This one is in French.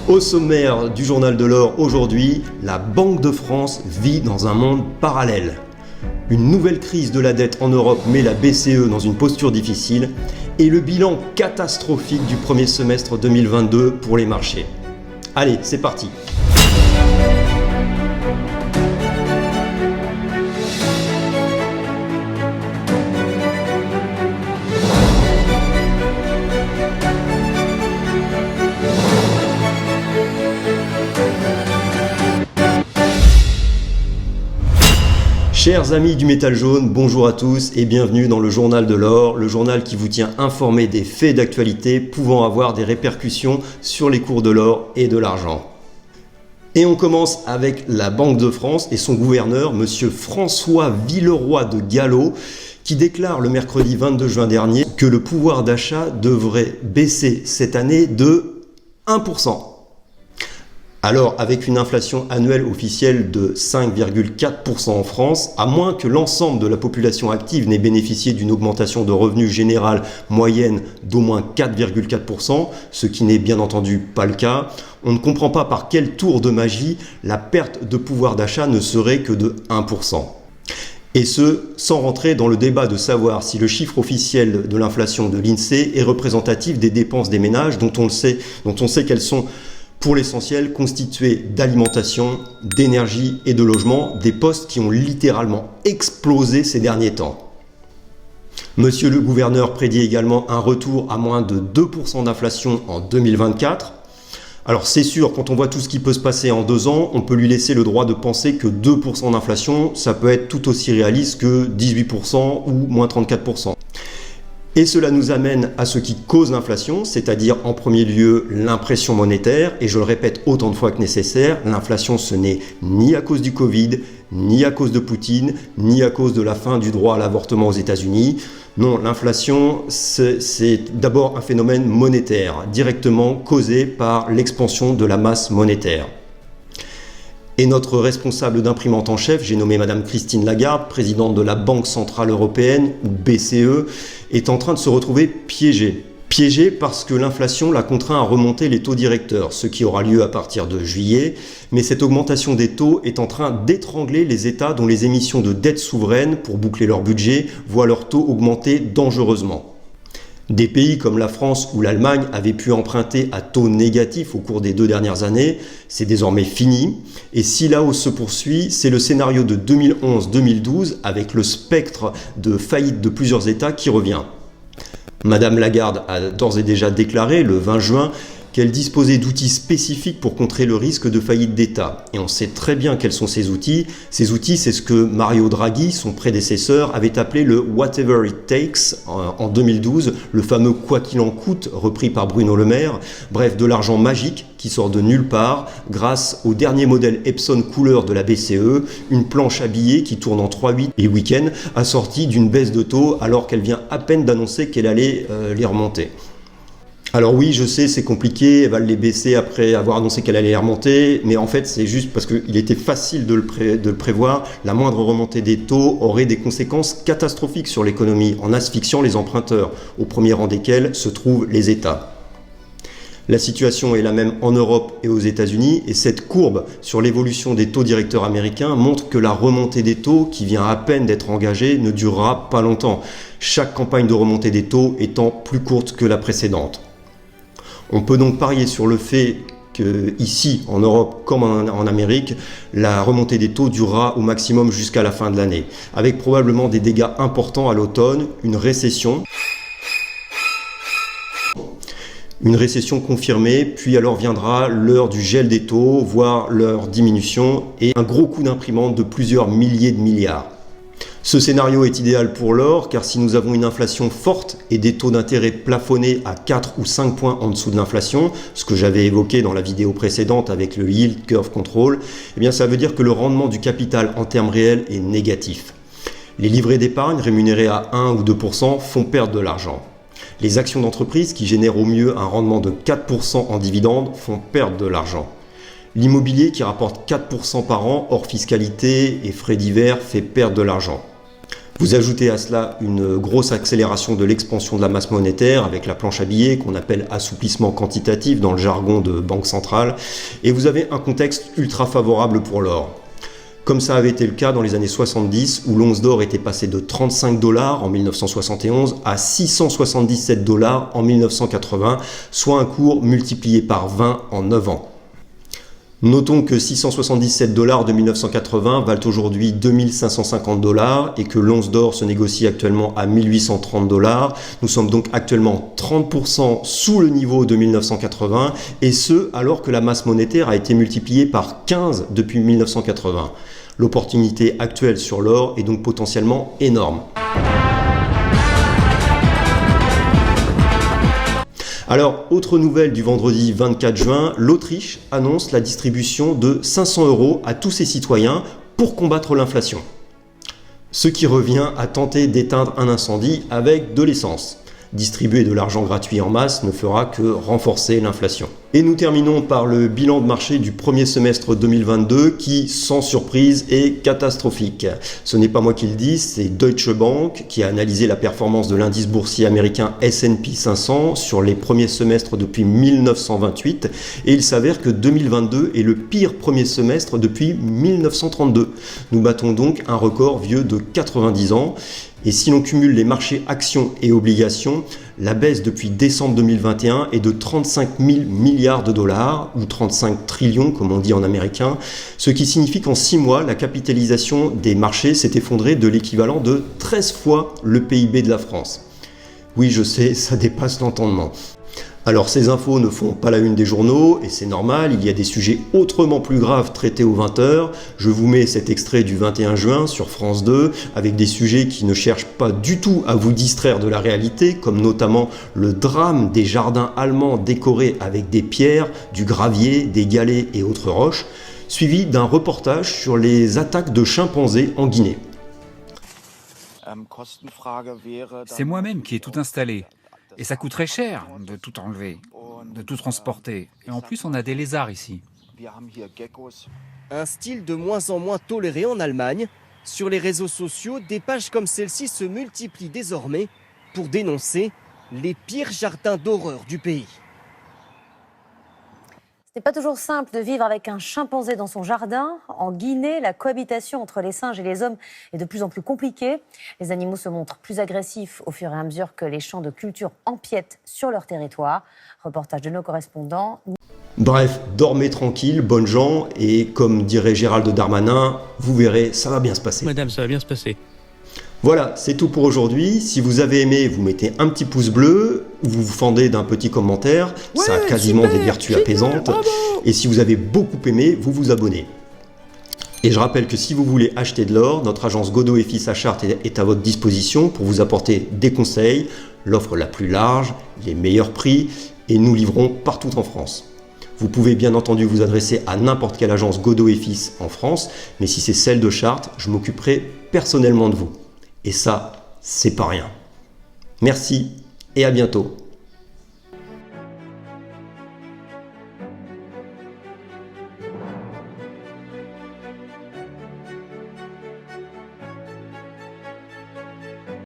Au sommaire du journal de l'or aujourd'hui, la Banque de France vit dans un monde parallèle. Une nouvelle crise de la dette en Europe met la BCE dans une posture difficile et le bilan catastrophique du premier semestre 2022 pour les marchés. Allez, c'est parti! Chers amis du métal jaune, bonjour à tous et bienvenue dans le journal de l'or, le journal qui vous tient informé des faits d'actualité pouvant avoir des répercussions sur les cours de l'or et de l'argent. Et on commence avec la Banque de France et son gouverneur, monsieur François Villeroy de Galhau, qui déclare le mercredi 22 juin dernier que le pouvoir d'achat devrait baisser cette année de 1%. Alors, avec une inflation annuelle officielle de 5,4% en France, à moins que l'ensemble de la population active n'ait bénéficié d'une augmentation de revenus générale moyenne d'au moins 4,4%, ce qui n'est bien entendu pas le cas, on ne comprend pas par quel tour de magie la perte de pouvoir d'achat ne serait que de 1%. Et ce, sans rentrer dans le débat de savoir si le chiffre officiel de l'inflation de l'INSEE est représentatif des dépenses des ménages dont on sait qu'elles sont pour l'essentiel constitués d'alimentation, d'énergie et de logement, des postes qui ont littéralement explosé ces derniers temps. Monsieur le gouverneur prédit également un retour à moins de 2% d'inflation en 2024. Alors c'est sûr, quand on voit tout ce qui peut se passer en 2 ans, on peut lui laisser le droit de penser que 2% d'inflation, ça peut être tout aussi réaliste que 18% ou moins 34%. Et cela nous amène à ce qui cause l'inflation, c'est-à-dire en premier lieu l'impression monétaire. Et je le répète autant de fois que nécessaire, l'inflation ce n'est ni à cause du Covid, ni à cause de Poutine, ni à cause de la fin du droit à l'avortement aux États-Unis. Non, l'inflation c'est d'abord un phénomène monétaire, directement causé par l'expansion de la masse monétaire. Et notre responsable d'imprimante en chef, j'ai nommé Madame Christine Lagarde, présidente de la Banque Centrale Européenne, ou BCE, est en train de se retrouver piégée. Piégée parce que l'inflation l'a contraint à remonter les taux directeurs, ce qui aura lieu à partir de juillet. Mais cette augmentation des taux est en train d'étrangler les États dont les émissions de dette souveraine pour boucler leur budget voient leurs taux augmenter dangereusement. Des pays comme la France ou l'Allemagne avaient pu emprunter à taux négatifs au cours des 2 dernières années. C'est désormais fini. Et si la hausse se poursuit, c'est le scénario de 2011-2012 avec le spectre de faillite de plusieurs États qui revient. Madame Lagarde a d'ores et déjà déclaré le 20 juin qu'elle disposait d'outils spécifiques pour contrer le risque de faillite d'État. Et on sait très bien quels sont ces outils. Ces outils, c'est ce que Mario Draghi, son prédécesseur, avait appelé le « whatever it takes » en 2012, le fameux « quoi qu'il en coûte » repris par Bruno Le Maire. Bref, de l'argent magique qui sort de nulle part grâce au dernier modèle Epson couleur de la BCE, une planche à billets qui tourne en 3/8 et week-end, assortie d'une baisse de taux alors qu'elle vient à peine d'annoncer qu'elle allait les remonter. Alors oui, je sais, c'est compliqué, elle va les baisser après avoir annoncé qu'elle allait les remonter, mais en fait c'est juste parce qu'il était facile de le prévoir, la moindre remontée des taux aurait des conséquences catastrophiques sur l'économie en asphyxiant les emprunteurs, au premier rang desquels se trouvent les États. La situation est la même en Europe et aux États-Unis et cette courbe sur l'évolution des taux directeurs américains montre que la remontée des taux qui vient à peine d'être engagée ne durera pas longtemps, chaque campagne de remontée des taux étant plus courte que la précédente. On peut donc parier sur le fait qu'ici, en Europe comme en Amérique, la remontée des taux durera au maximum jusqu'à la fin de l'année, avec probablement des dégâts importants à l'automne, une récession confirmée, puis alors viendra l'heure du gel des taux, voire leur diminution, et un gros coup d'imprimante de plusieurs milliers de milliards. Ce scénario est idéal pour l'or car si nous avons une inflation forte et des taux d'intérêt plafonnés à 4 ou 5 points en dessous de l'inflation, ce que j'avais évoqué dans la vidéo précédente avec le Yield Curve Control, eh bien ça veut dire que le rendement du capital en termes réels est négatif. Les livrets d'épargne rémunérés à 1 ou 2% font perdre de l'argent. Les actions d'entreprise qui génèrent au mieux un rendement de 4% en dividendes font perdre de l'argent. L'immobilier qui rapporte 4% par an hors fiscalité et frais divers fait perdre de l'argent. Vous ajoutez à cela une grosse accélération de l'expansion de la masse monétaire avec la planche à billets qu'on appelle assouplissement quantitatif dans le jargon de banque centrale, et vous avez un contexte ultra favorable pour l'or. Comme ça avait été le cas dans les années 70 où l'once d'or était passée de 35 $ en 1971 à 677 $ en 1980, soit un cours multiplié par 20 en 9 ans. Notons que 677 $ de 1980 valent aujourd'hui 2550 $ et que l'once d'or se négocie actuellement à 1830 $. Nous sommes donc actuellement 30% sous le niveau de 1980 et ce alors que la masse monétaire a été multipliée par 15 depuis 1980. L'opportunité actuelle sur l'or est donc potentiellement énorme. Alors, autre nouvelle du vendredi 24 juin, l'Autriche annonce la distribution de 500 € à tous ses citoyens pour combattre l'inflation. Ce qui revient à tenter d'éteindre un incendie avec de l'essence. Distribuer de l'argent gratuit en masse ne fera que renforcer l'inflation. Et nous terminons par le bilan de marché du premier semestre 2022 qui, sans surprise, est catastrophique. Ce n'est pas moi qui le dis, c'est Deutsche Bank qui a analysé la performance de l'indice boursier américain S&P 500 sur les premiers semestres depuis 1928 et il s'avère que 2022 est le pire premier semestre depuis 1932. Nous battons donc un record vieux de 90 ans. Et si l'on cumule les marchés actions et obligations, la baisse depuis décembre 2021 est de 35 000 milliards de dollars, ou 35 trillions comme on dit en américain, ce qui signifie qu'en 6 mois, la capitalisation des marchés s'est effondrée de l'équivalent de 13 fois le PIB de la France. Oui, je sais, ça dépasse l'entendement. Alors ces infos ne font pas la une des journaux et c'est normal, il y a des sujets autrement plus graves traités aux 20h. Je vous mets cet extrait du 21 juin sur France 2 avec des sujets qui ne cherchent pas du tout à vous distraire de la réalité, comme notamment le drame des jardins allemands décorés avec des pierres, du gravier, des galets et autres roches, suivi d'un reportage sur les attaques de chimpanzés en Guinée. C'est moi-même qui ai tout installé. Et ça coûterait cher de tout enlever, de tout transporter. Et en plus, on a des lézards ici. Un style de moins en moins toléré en Allemagne. Sur les réseaux sociaux, des pages comme celle-ci se multiplient désormais pour dénoncer les pires jardins d'horreur du pays. Ce n'est pas toujours simple de vivre avec un chimpanzé dans son jardin. En Guinée, la cohabitation entre les singes et les hommes est de plus en plus compliquée. Les animaux se montrent plus agressifs au fur et à mesure que les champs de culture empiètent sur leur territoire. Reportage de nos correspondants. Bref, dormez tranquille, bonnes gens, et comme dirait Gérald Darmanin, vous verrez, ça va bien se passer. Madame, ça va bien se passer. Voilà, c'est tout pour aujourd'hui. Si vous avez aimé, vous mettez un petit pouce bleu, vous vous fendez d'un petit commentaire, ça a quasiment des vertus apaisantes. Bravo. Et si vous avez beaucoup aimé, vous vous abonnez. Et je rappelle que si vous voulez acheter de l'or, notre agence Godot et Fils à Chartres est à votre disposition pour vous apporter des conseils, l'offre la plus large, les meilleurs prix, et nous livrons partout en France. Vous pouvez bien entendu vous adresser à n'importe quelle agence Godot et Fils en France, mais si c'est celle de Chartres, je m'occuperai personnellement de vous. Et ça, c'est pas rien. Merci et à bientôt.